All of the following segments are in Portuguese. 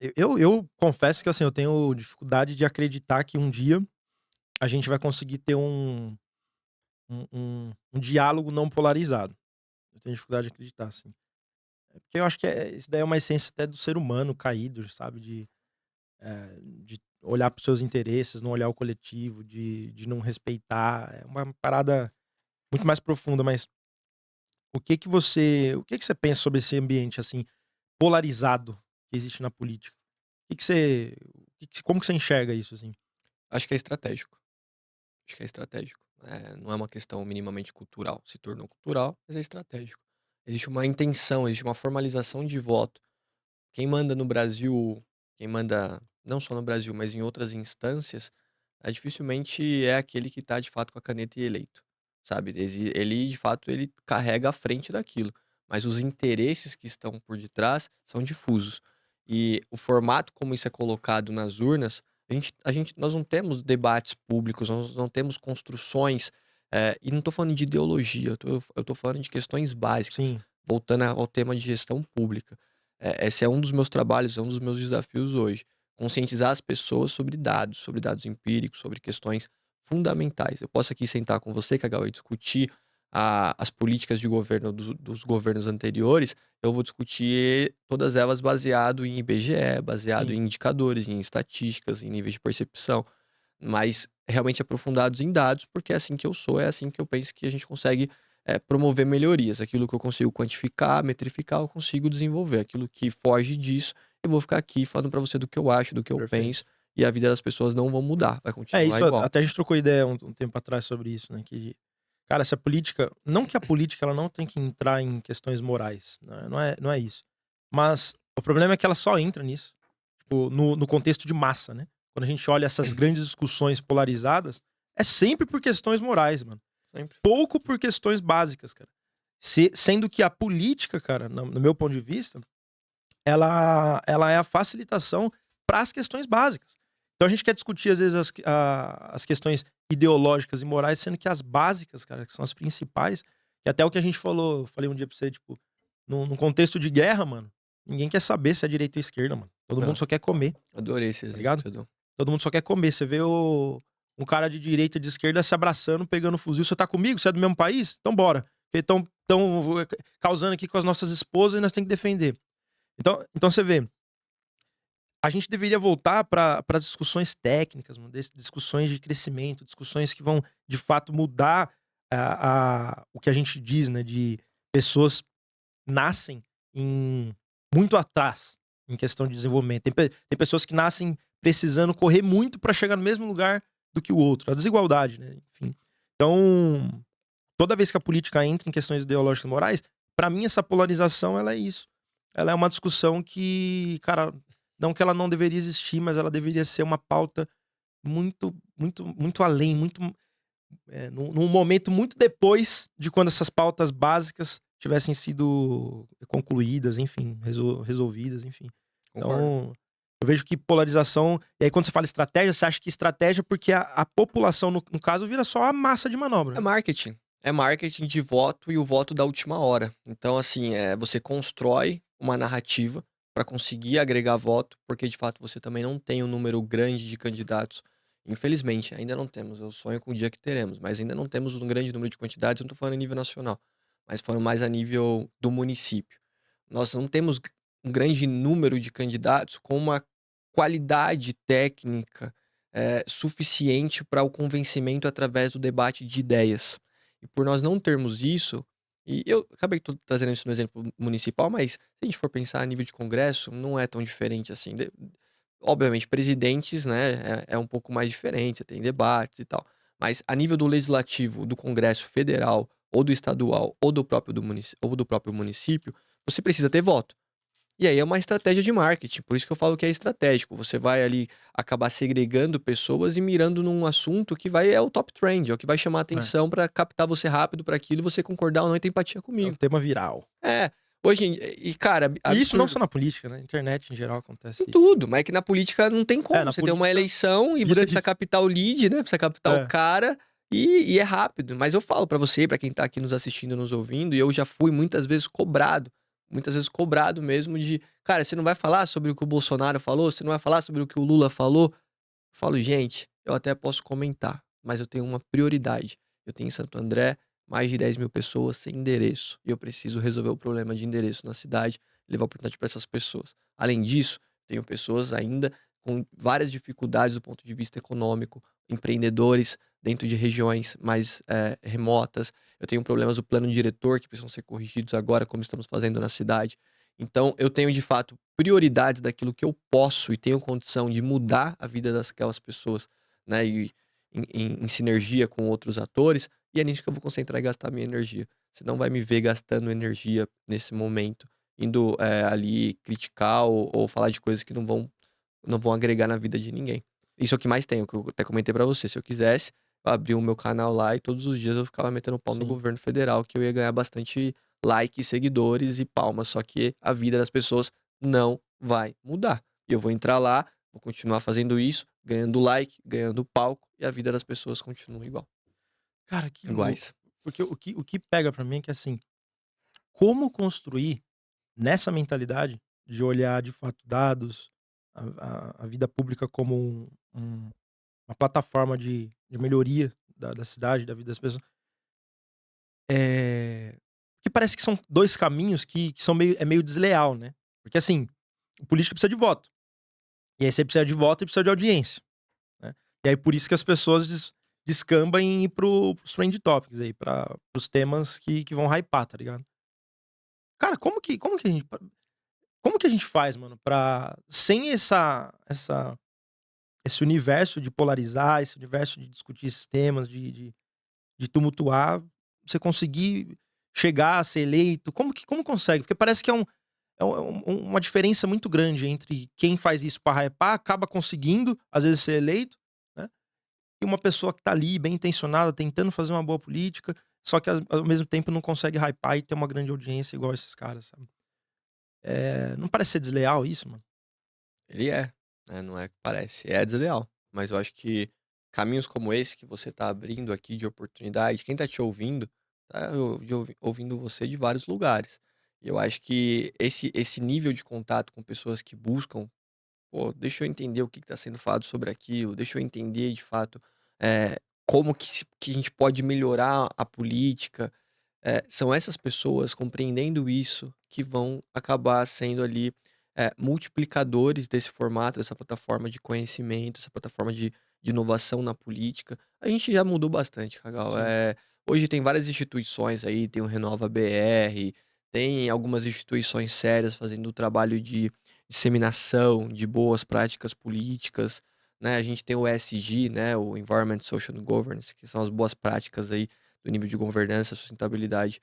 Eu confesso que, assim, eu tenho dificuldade de acreditar que um dia a gente vai conseguir ter um diálogo não polarizado. Eu tenho dificuldade de acreditar, assim. É porque eu acho que isso daí é uma essência até do ser humano caído, sabe, de olhar para os seus interesses, não olhar o coletivo, de não respeitar. É uma parada muito mais profunda, mas o que que você pensa sobre esse ambiente, assim, polarizado que existe na política? Como que você enxerga isso, assim? Acho que é estratégico. Acho que é estratégico. Não é uma questão minimamente cultural. Se tornou cultural, mas é estratégico. Existe uma intenção, existe uma formalização de voto. Quem manda no Brasil, quem manda não só no Brasil, mas em outras instâncias, dificilmente é aquele que está de fato com a caneta e eleito, sabe. Ele de fato ele carrega a frente daquilo, mas os interesses que estão por detrás são difusos. E o formato como isso é colocado nas urnas, nós não temos debates públicos, nós não temos construções, e não estou falando de ideologia, eu tô falando de questões básicas, Sim, voltando ao tema de gestão pública. Esse é um dos meus trabalhos, é um dos meus desafios hoje. Conscientizar as pessoas sobre dados empíricos, sobre questões fundamentais. Eu posso aqui sentar com você, Kagau, e discutir as políticas de governo dos governos anteriores. Eu vou discutir todas elas baseado em IBGE, baseado em sim. indicadores, em estatísticas, em níveis de percepção, mas realmente aprofundados em dados, porque é assim que eu sou, é assim que eu penso que a gente consegue, promover melhorias. Aquilo que eu consigo quantificar, metrificar, eu consigo desenvolver. Aquilo que foge disso, eu vou ficar aqui falando pra você do que eu acho, do que eu penso, Perfeito. e a vida das pessoas não vão mudar, vai É continuar isso, igual. até a gente trocou ideia um tempo atrás sobre isso, né, que, cara, se a política não que a política ela não tem que entrar em questões morais, né, não é isso. Mas o problema é que ela só entra nisso, tipo, no contexto de massa, né. Quando a gente olha essas grandes discussões polarizadas, é sempre por questões morais, mano. Sempre. Pouco por questões básicas, cara. Sendo que a política, cara, no meu ponto de vista, ela é a facilitação para as questões básicas. Então a gente quer discutir às vezes as questões ideológicas e morais, sendo que as básicas, cara, que são as principais, que até o que a gente falou, eu falei um dia pra você, tipo, num contexto de guerra, mano, ninguém quer saber se é direita ou esquerda, mano. Todo mundo Ah, só quer comer, adorei esse tá exemplo que ligado? você deu. Todo mundo só quer comer. Você vê um cara de direita e de esquerda se abraçando, pegando fuzil. Você tá comigo? Você é do mesmo país? Então bora. Porque estão causando aqui com as nossas esposas e nós temos que defender. Então você vê, a gente deveria voltar para as discussões técnicas, mano, discussões de crescimento, discussões que vão de fato mudar o que a gente diz, né, de pessoas nascem em muito atrás em questão de desenvolvimento. Tem pessoas que nascem precisando correr muito para chegar no mesmo lugar do que o outro. A desigualdade, né, enfim. Então, toda vez que a política entra em questões ideológicas e morais, para mim essa polarização ela é isso. Ela é uma discussão que, cara, não que ela não deveria existir, mas ela deveria ser uma pauta muito além, num momento muito depois de quando essas pautas básicas tivessem sido concluídas, enfim, resolvidas, enfim. Concordo. Então, eu vejo que polarização e aí quando você fala estratégia, você acha que estratégia porque a população no caso vira só a massa de manobra, É né? marketing. É marketing de voto e o voto da última hora. Então, assim, você constrói uma narrativa para conseguir agregar voto, porque de fato você também não tem um número grande de candidatos. Infelizmente, ainda não temos. Eu sonho com o dia que teremos, mas ainda não temos um grande número de quantidades. Eu não tô falando a nível nacional, mas falando mais a nível do município. Nós não temos um grande número de candidatos com uma qualidade técnica, suficiente para o convencimento através do debate de ideias. E por nós não termos isso, e eu acabei trazendo isso no exemplo municipal, mas se a gente for pensar a nível de congresso, não é tão diferente assim. Obviamente, presidentes, né, é um pouco mais diferente, você tem debates e tal. Mas a nível do legislativo, do Congresso Federal, ou do estadual, ou do próprio município, você precisa ter voto. E aí é uma estratégia de marketing, por isso que eu falo que é estratégico. Você vai ali acabar segregando pessoas e mirando num assunto que é o top trend, é o que vai chamar É, atenção pra captar você rápido pra aquilo e você concordar ou não e ter empatia é um comigo. tema viral. É, hoje e cara, E isso não absurdo só na política, né, na internet em geral em acontece isso. tudo, mas é que na política não tem É, como, na você tem uma política eleição e vira você precisa isso. captar o lead, né, precisa captar o É, cara, e é rápido. Mas eu falo pra você, pra quem tá aqui nos assistindo, nos ouvindo, e eu já fui muitas vezes cobrado muitas vezes cobrado mesmo de: "Cara, você não vai falar sobre o que o Bolsonaro falou? Você não vai falar sobre o que o Lula falou?" Eu falo: "Gente, eu até posso comentar, mas eu tenho uma prioridade. Eu tenho em Santo André mais de 10.000 pessoas sem endereço, e eu preciso resolver o problema de endereço na cidade e levar oportunidade para essas pessoas. Além disso, tenho pessoas ainda com várias dificuldades do ponto de vista econômico, empreendedores dentro de regiões mais, remotas. Eu tenho problemas do plano diretor que precisam ser corrigidos agora, como estamos fazendo na cidade. Então eu tenho, de fato, prioridades daquilo que eu posso e tenho condição de mudar a vida daquelas pessoas, né, e em sinergia com outros atores, e é nisso que eu vou concentrar e gastar minha energia. Você não vai me ver gastando energia nesse momento, indo, ali criticar ou falar de coisas que não vão agregar na vida de ninguém. Isso é o que mais tem, o que eu até comentei pra você, se eu quisesse, eu abria o meu canal lá e todos os dias eu ficava metendo pau no Sim. governo federal, que eu ia ganhar bastante like, seguidores e palmas, só que a vida das pessoas não vai mudar. E eu vou entrar lá, vou continuar fazendo isso, ganhando like, ganhando palco, e a vida das pessoas continua Cara, que louco. iguais. Porque o que pega pra mim é que, assim, como construir nessa mentalidade de olhar de fato dados, a vida pública como uma plataforma de melhoria da cidade, da vida das pessoas, que parece que são 2 caminhos que são meio desleal, né. Porque, assim, o político precisa de voto, e aí você precisa de voto e precisa de audiência, né. E aí por isso que as pessoas descamba em ir para os trend topics aí, para os temas que vão hypar, tá ligado. Cara, como que a gente faz, mano, pra sem esse universo de polarizar, esse universo de discutir esses temas, de tumultuar, você conseguir chegar a ser eleito? Como consegue? Porque parece que uma diferença muito grande entre quem faz isso pra hypar, acaba conseguindo, às vezes, ser eleito, né, e uma pessoa que tá ali bem intencionada, tentando fazer uma boa política, só que ao mesmo tempo não consegue hypar e ter uma grande audiência igual esses caras, sabe. Não parece ser desleal isso, mano? Ele é, né, não é que parece, é desleal. Mas eu acho que caminhos como esse que você tá abrindo aqui de oportunidade, quem tá te ouvindo, tá ouvindo você de vários lugares. E eu acho que esse nível de contato com pessoas que buscam: "Pô, deixa eu entender o que está sendo falado sobre aquilo, deixa eu entender de fato, como que a gente pode melhorar a política", são essas pessoas compreendendo isso que vão acabar sendo ali, multiplicadores desse formato, dessa plataforma de conhecimento, essa plataforma de inovação na política. A gente já mudou bastante, Cacau. Sim. Hoje tem várias instituições aí, tem o Renova BR, tem algumas instituições sérias fazendo o trabalho de disseminação de boas práticas políticas, né. A gente tem o ESG, né, o Environment, Social and Governance, que são as boas práticas aí do nível de governança, sustentabilidade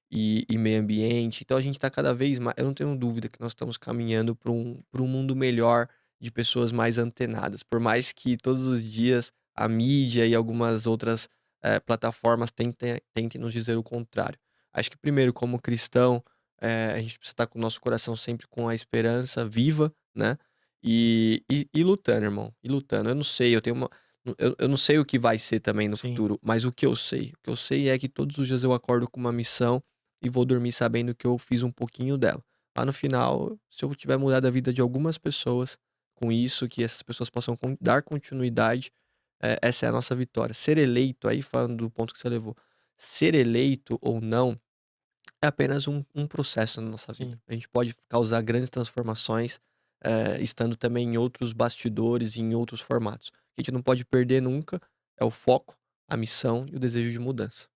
e meio ambiente. Então a gente está cada vez mais, eu não tenho dúvida que nós estamos caminhando para um mundo melhor, de pessoas mais antenadas. Por mais que todos os dias a mídia e algumas outras, plataformas tentem nos dizer o contrário. Acho que primeiro, como cristão, a gente precisa estar com o nosso coração sempre com a esperança viva, né, e lutando, irmão, e lutando. Eu não sei, eu não sei o que vai ser também no Sim. futuro, mas o que eu sei é que todos os dias eu acordo com uma missão e vou dormir sabendo que eu fiz um pouquinho dela. Lá no final, se eu tiver mudado a vida de algumas pessoas com isso, que essas pessoas possam dar continuidade, essa é a nossa vitória. Ser eleito, aí falando do ponto que você levou, ser eleito ou não é apenas um processo na nossa vida. Sim. A gente pode causar grandes transformações, estando também em outros bastidores e em outros formatos. O que a gente não pode perder nunca é o foco, a missão e o desejo de mudança.